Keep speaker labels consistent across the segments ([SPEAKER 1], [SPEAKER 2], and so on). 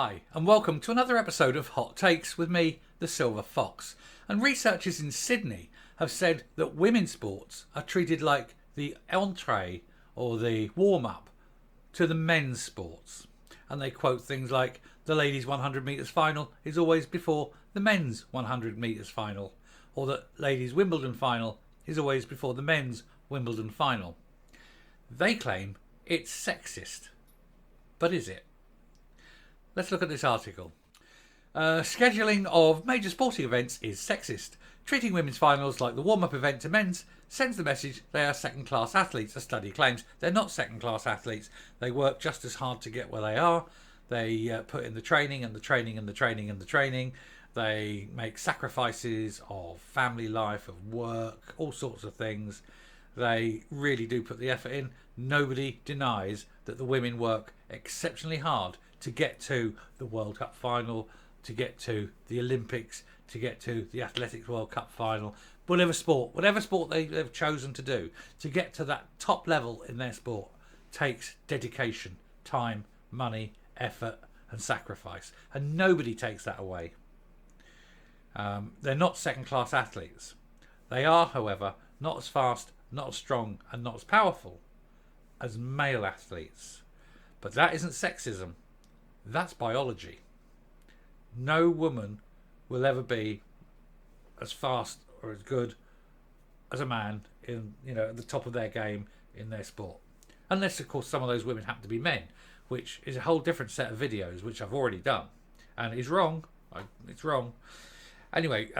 [SPEAKER 1] Hi, and welcome to another episode of Hot Takes with me, the Silver Fox. And researchers in Sydney have said that women's sports are treated like the entree or the warm-up to the men's sports. And they quote things like, the ladies' 100 metres final is always before the men's 100 metres final, or the ladies' Wimbledon final is always before the men's Wimbledon final. They claim it's sexist. But is it? Let's look at this article. Scheduling of major sporting events is sexist. Treating women's finals like the warm-up event to men's sends the message they are second-class athletes. A study claims they're not second-class athletes. They work just as hard to get where they are. They put in the training and the training and the training and the training. They make sacrifices of family life, of work, all sorts of things. They really do put the effort in. Nobody denies that the women work exceptionally hard to get to the World Cup final, to get to the Olympics, to get to the Athletics World Cup final, whatever sport they've chosen to do, to get to that top level in their sport takes dedication, time, money, effort and sacrifice. And nobody takes that away. They're not second-class athletes. They are, however, not as fast, not as strong and not as powerful as male athletes. But that isn't sexism. That's biology. No woman will ever be as fast or as good as a man in, at the top of their game in their sport. Unless, of course, some of those women happen to be men, which is a whole different set of videos, which I've already done. And it's wrong. It's wrong. Anyway,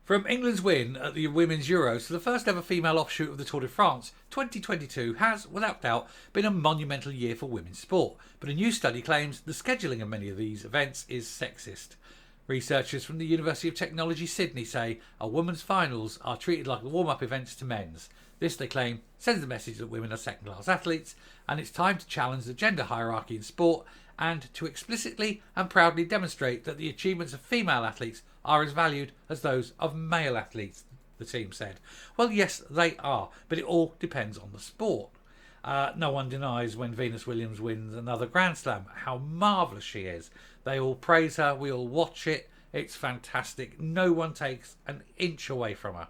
[SPEAKER 1] from England's win at the Women's Euros to the first ever female offshoot of the Tour de France, 2022 has, without doubt, been a monumental year for women's sport. But a new study claims the scheduling of many of these events is sexist. Researchers from the University of Technology Sydney say a women's finals are treated like the warm-up events to men's. This, they claim, sends the message that women are second-class athletes, and it's time to challenge the gender hierarchy in sport and to explicitly and proudly demonstrate that the achievements of female athletes are as valued as those of male athletes, the team said. Well, yes, they are, but it all depends on the sport. No one denies when Venus Williams wins another Grand Slam how marvellous she is. They all praise her, we all watch it, it's fantastic. No one takes an inch away from her.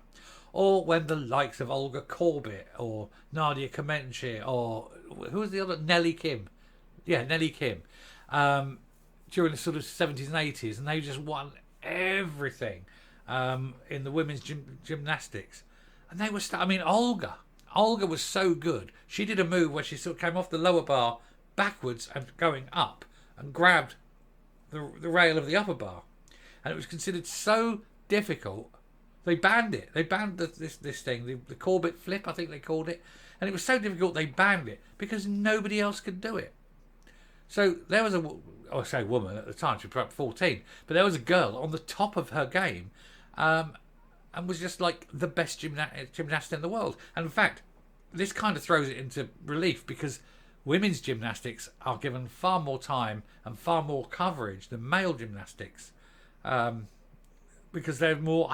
[SPEAKER 1] Or when the likes of Olga Korbut or Nadia Comaneci or who was the other? Nelly Kim. Yeah, Nelly Kim. During the sort of 70s and 80s, and they just won everything in the women's gymnastics. And they were Olga was so good. She did a move where she sort of came off the lower bar backwards and going up and grabbed the rail of the upper bar. And it was considered so difficult, they banned it. They banned this thing, the Corbett flip, I think they called it. And it was so difficult they banned it because nobody else could do it. So there was a woman at the time, she was about 14, but there was a girl on the top of her game and was just like the best gymnast in the world. And in fact, this kind of throws it into relief because women's gymnastics are given far more time and far more coverage than male gymnastics because they're more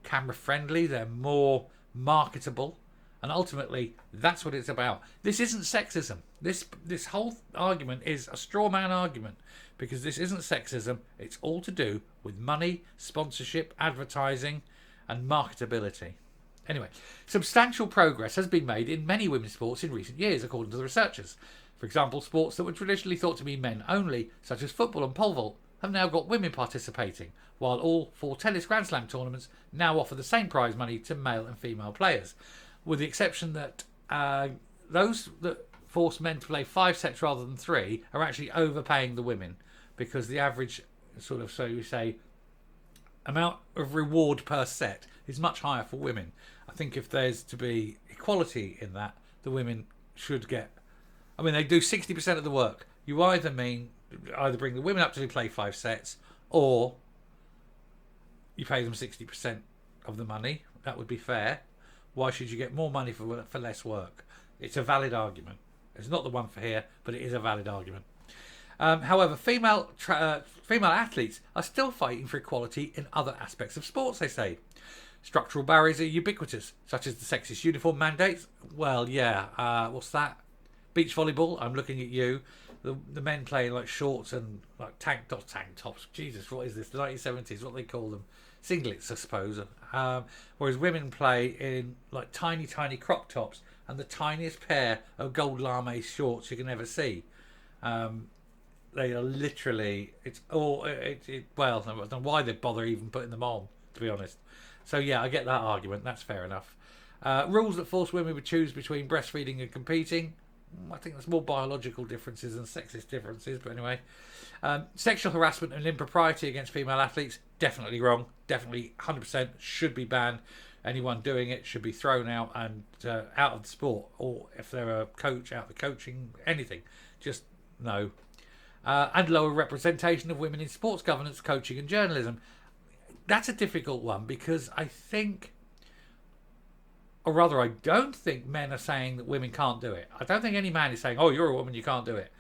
[SPEAKER 1] camera friendly, they're more marketable. And ultimately, that's what it's about. This isn't sexism. This whole argument is a straw man argument because this isn't sexism. It's all to do with money, sponsorship, advertising, and marketability. Anyway, substantial progress has been made in many women's sports in recent years, according to the researchers. For example, sports that were traditionally thought to be men only, such as football and pole vault, have now got women participating, while all 4 tennis Grand Slam tournaments now offer the same prize money to male and female players, with the exception that those that force men to play 5 sets rather than 3 are actually overpaying the women because the average sort of, so you say, amount of reward per set is much higher for women. I think if there's to be equality in that, the women should get... they do 60% of the work. You either bring the women up to play 5 sets or you pay them 60% of the money. That would be fair. Why should you get more money for less work? It's a valid argument. It's not the one for here, but it is a valid argument. However, female athletes are still fighting for equality in other aspects of sports, they say. Structural barriers are ubiquitous, such as the sexist uniform mandates. Well, yeah, what's that? Beach volleyball, I'm looking at you. the men play in like shorts and like tank tops. Jesus, what is this? The 1970s, what they call them? Singlets, I suppose. Whereas women play in like tiny crop tops and the tiniest pair of gold lame shorts you can ever see. They are literally, it's all, well, I don't know why they bother even putting them on, to be honest. So yeah, I get that argument. That's fair enough. Rules that force women to choose between breastfeeding and competing. I think that's more biological differences than sexist differences, but anyway. Sexual harassment and impropriety against female athletes, definitely wrong. Definitely 100% should be banned. Anyone doing it should be thrown out and out of the sport, or if they're a coach, out of the coaching, anything. Just no. And lower representation of women in sports governance, coaching and journalism. That's a difficult one because I think, or rather I don't think men are saying that women can't do it. I don't think any man is saying, oh, you're a woman, you can't do it.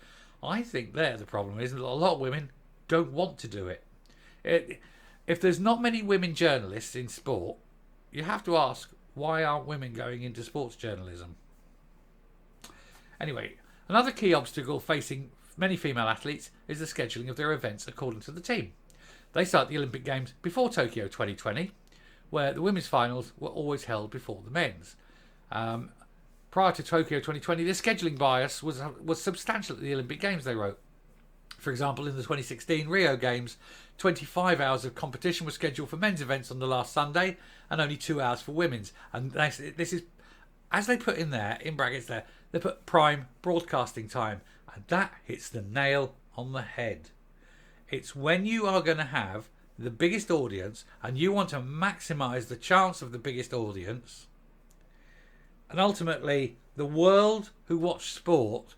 [SPEAKER 1] I think there the problem is that a lot of women don't want to do it. If there's not many women journalists in sport, you have to ask, why aren't women going into sports journalism? Anyway, another key obstacle facing many female athletes is the scheduling of their events according to the team. They start the Olympic Games before Tokyo 2020, where the women's finals were always held before the men's. Prior to Tokyo 2020, the scheduling bias was substantial at the Olympic Games, they wrote. For example, in the 2016 Rio Games, 25 hours of competition was scheduled for men's events on the last Sunday and only 2 hours for women's. And this is, as they put in there, in brackets there, they put prime broadcasting time. And that hits the nail on the head. It's when you are going to have the biggest audience and you want to maximise the chance of the biggest audience. And ultimately, the world who watch sport,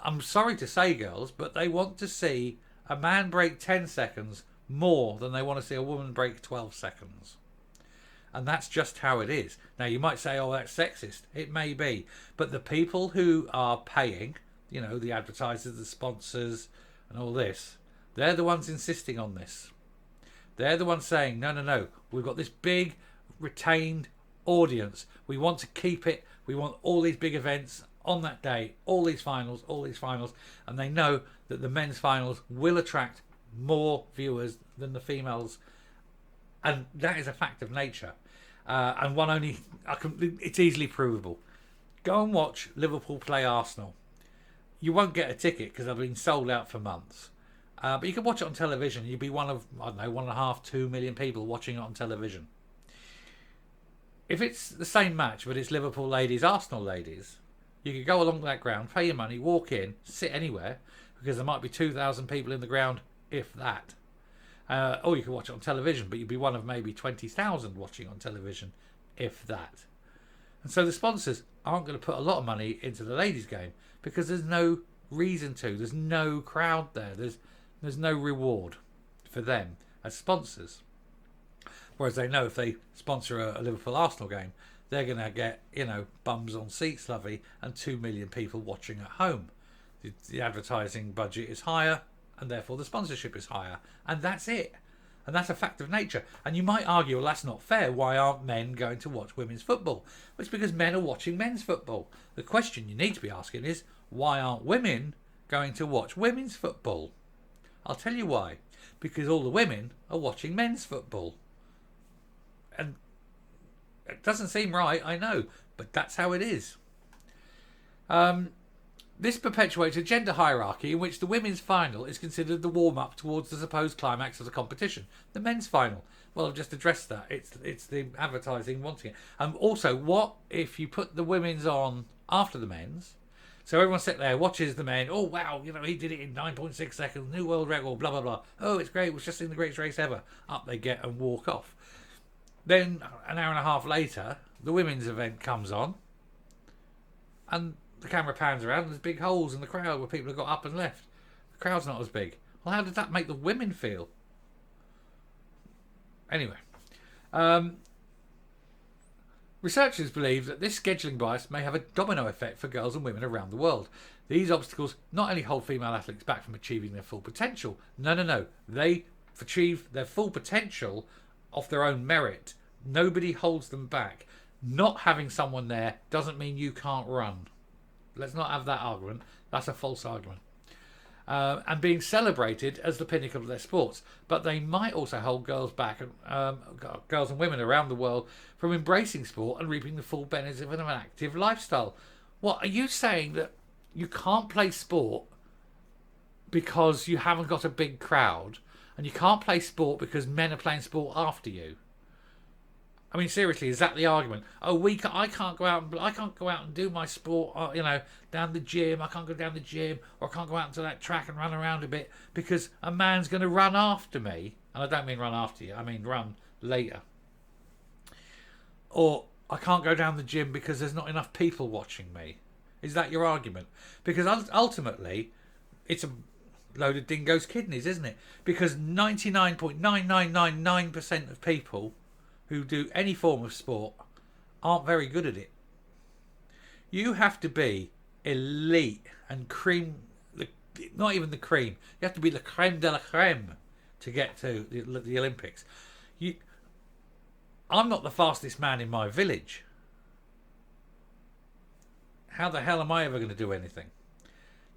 [SPEAKER 1] I'm sorry to say, girls, but they want to see a man break 10 seconds more than they want to see a woman break 12 seconds. And that's just how it is. Now, you might say, oh, that's sexist. It may be. But the people who are paying, you know, the advertisers, the sponsors, and all this, they're the ones insisting on this. They're the ones saying, no, we've got this big retained audience. We want to keep it. We want all these big events on that day, all these finals. And they know that the men's finals will attract more viewers than the females. And that is a fact of nature. It's easily provable. Go and watch Liverpool play Arsenal. You won't get a ticket because they've been sold out for months. But you can watch it on television. You'd be one of, 1.5, 2 million people watching it on television. If it's the same match, but it's Liverpool ladies, Arsenal ladies, you could go along that ground, pay your money, walk in, sit anywhere, because there might be 2,000 people in the ground, if that. Or you could watch it on television, but you'd be one of maybe 20,000 watching on television, if that. And so the sponsors aren't going to put a lot of money into the ladies' game because there's no reason to. There's no crowd there. There's no reward for them as sponsors. Whereas they know if they sponsor a Liverpool Arsenal game, they're going to get, bums on seats, lovey, and 2 million people watching at home. The advertising budget is higher, and therefore the sponsorship is higher. And that's it. And that's a fact of nature. And you might argue, well, that's not fair. Why aren't men going to watch women's football? Well, it's because men are watching men's football. The question you need to be asking is, why aren't women going to watch women's football? I'll tell you why. Because all the women are watching men's football. And it doesn't seem right, I know, but that's how it is. This perpetuates a gender hierarchy in which the women's final is considered the warm-up towards the supposed climax of the competition. The men's final, well, I've just addressed that. It's the advertising wanting it. And also, what if you put the women's on after the men's? So everyone sits there, watches the men. Oh, wow, he did it in 9.6 seconds, new world record, blah, blah, blah. Oh, it's great, it was just in the greatest race ever. Up they get and walk off. Then, an hour and a half later, the women's event comes on. And the camera pans around and there's big holes in the crowd where people have got up and left. The crowd's not as big. Well, how did that make the women feel? Anyway. Researchers believe that this scheduling bias may have a domino effect for girls and women around the world. These obstacles not only hold female athletes back from achieving their full potential. No. They achieve their full potential off their own merit. Nobody holds them back. Not having someone there doesn't mean you can't run. Let's not have that argument. That's a false argument. and being celebrated as the pinnacle of their sports. But they might also hold girls back, girls and women around the world, from embracing sport and reaping the full benefits of an active lifestyle. What are you saying, that you can't play sport because you haven't got a big crowd, and you can't play sport because men are playing sport after you? I mean, seriously, is that the argument? Oh, I can't go out and do my sport, down the gym. I can't go down the gym, or I can't go out into that track and run around a bit because a man's going to run after me. And I don't mean run after you. I mean run later. Or I can't go down the gym because there's not enough people watching me. Is that your argument? Because ultimately, it's a load of dingo's kidneys, isn't it? Because 99.9999% of people who do any form of sport aren't very good at it. You have to be elite and cream, not even the cream. You have to be the creme de la creme to get to the Olympics. I'm not the fastest man in my village. How the hell am I ever going to do anything?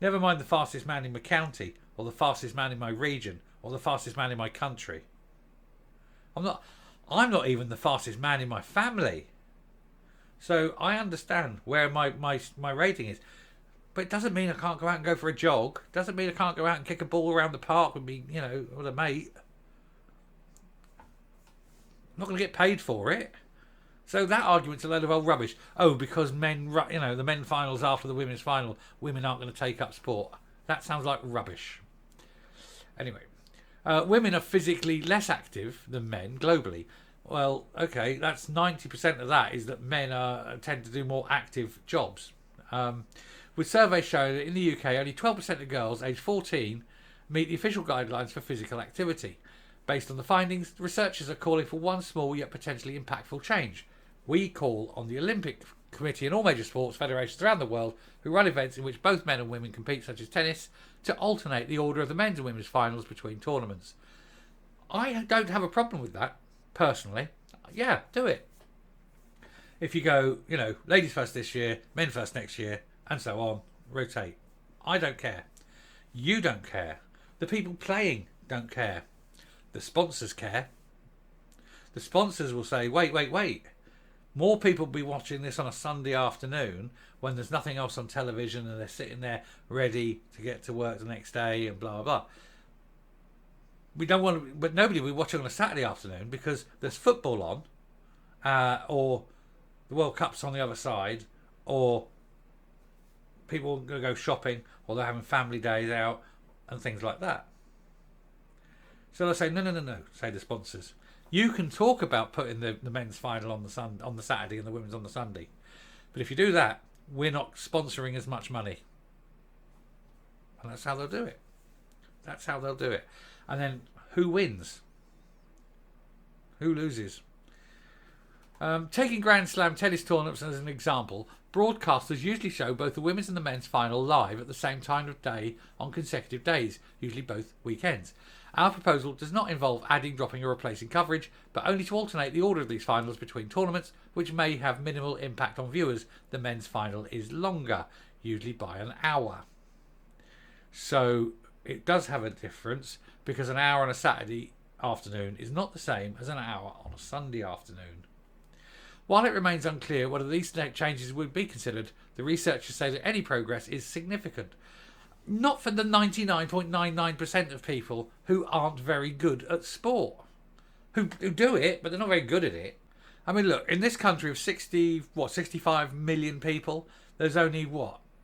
[SPEAKER 1] Never mind the fastest man in my county, or the fastest man in my region, or the fastest man in my country. I'm not even the fastest man in my family. So I understand where my rating is. But it doesn't mean I can't go out and go for a jog. Doesn't mean I can't go out and kick a ball around the park with me, with a mate. I'm not going to get paid for it. So that argument's a load of old rubbish. Oh, because the men finals after the women's final, women aren't going to take up sport. That sounds like rubbish. Anyway. Women are physically less active than men globally. Well, okay, that's 90% of that is that men tend to do more active jobs. With surveys showing that in the UK, only 12% of girls aged 14 meet the official guidelines for physical activity. Based on the findings, researchers are calling for one small yet potentially impactful change. We call on the Olympic Committee and all major sports federations around the world who run events in which both men and women compete, such as tennis, to alternate the order of the men's and women's finals between tournaments. I don't have a problem with that, personally. Yeah, do it. If you go, ladies first this year, men first next year, and so on, rotate. I don't care. You don't care. The people playing don't care. The sponsors care. The sponsors will say, wait. More people will be watching this on a Sunday afternoon when there's nothing else on television and they're sitting there ready to get to work the next day and blah, blah, blah. We don't want to, but nobody will be watching on a Saturday afternoon because there's football on, or the World Cup's on the other side, or people are going to go shopping, or they're having family days out and things like that. So they'll say, no, say the sponsors. You can talk about putting the men's final on the Saturday and the women's on the Sunday. But if you do that, we're not sponsoring as much money. And that's how they'll do it. And then who wins? Who loses? Taking Grand Slam tennis tournaments as an example, broadcasters usually show both the women's and the men's final live at the same time of day on consecutive days, usually both weekends. Our proposal does not involve adding, dropping or replacing coverage, but only to alternate the order of these finals between tournaments, which may have minimal impact on viewers. The men's final is longer, usually by an hour. So it does have a difference, because an hour on a Saturday afternoon is not the same as an hour on a Sunday afternoon. While it remains unclear whether these changes would be considered, the researchers say that any progress is significant. Not for the 99.99% of people who aren't very good at sport. Who do it, but they're not very good at it. I mean, look, in this country of 65 million people, there's only,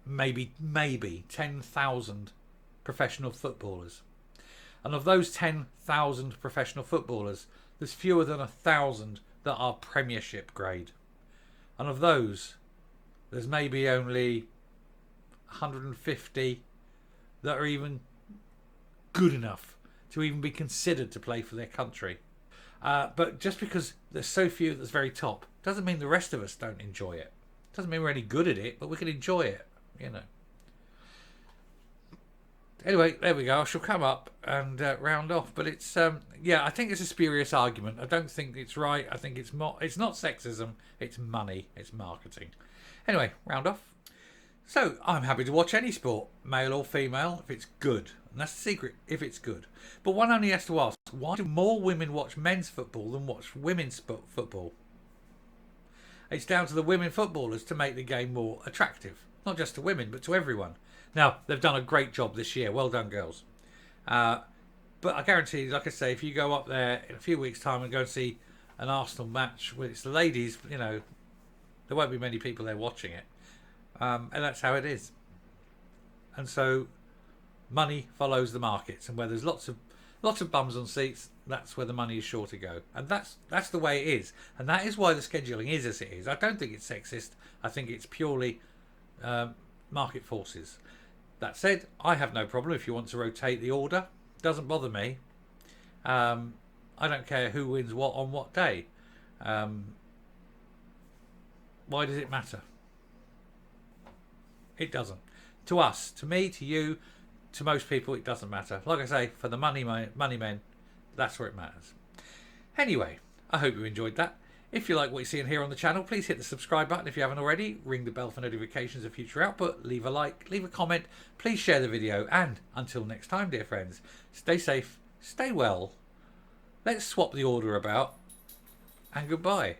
[SPEAKER 1] maybe 10,000 professional footballers. And of those 10,000 professional footballers, there's fewer than 1,000 that are Premiership grade. And of those, there's maybe only 150 that are even good enough to even be considered to play for their country. But just because there's so few that's very top, doesn't mean the rest of us don't enjoy it. Doesn't mean we're any good at it, but we can enjoy it, Anyway, there we go. I shall come up and round off. But it's, I think it's a spurious argument. I don't think it's right. I think it's not sexism. It's money. It's marketing. Anyway, round off. So I'm happy to watch any sport, male or female, if it's good. And that's the secret, if it's good. But one only has to ask, why do more women watch men's football than watch women's football? It's down to the women footballers to make the game more attractive. Not just to women, but to everyone. Now, they've done a great job this year. Well done, girls. But I guarantee, like I say, if you go up there in a few weeks' time and go and see an Arsenal match with it's the ladies, you know, there won't be many people there watching it. And that's how it is. And so money follows the markets, and where there's lots of bums on seats, that's where the money is sure to go. And that's the way it is. And that is why the scheduling is as it is. I don't think it's sexist. I think it's purely market forces. That said, I have no problem if you want to rotate the order. Doesn't bother me. I don't care who wins what on what day. Why does it matter? It doesn't. To us, to me, to you, to most people, it doesn't matter. Like I say, for the money men, that's where it matters. Anyway, I hope you enjoyed that. If you like what you see and hear on the channel, please hit the subscribe button if you haven't already. Ring the bell for notifications of future output. Leave a like, leave a comment. Please share the video. And until next time, dear friends, stay safe, stay well. Let's swap the order about. And goodbye.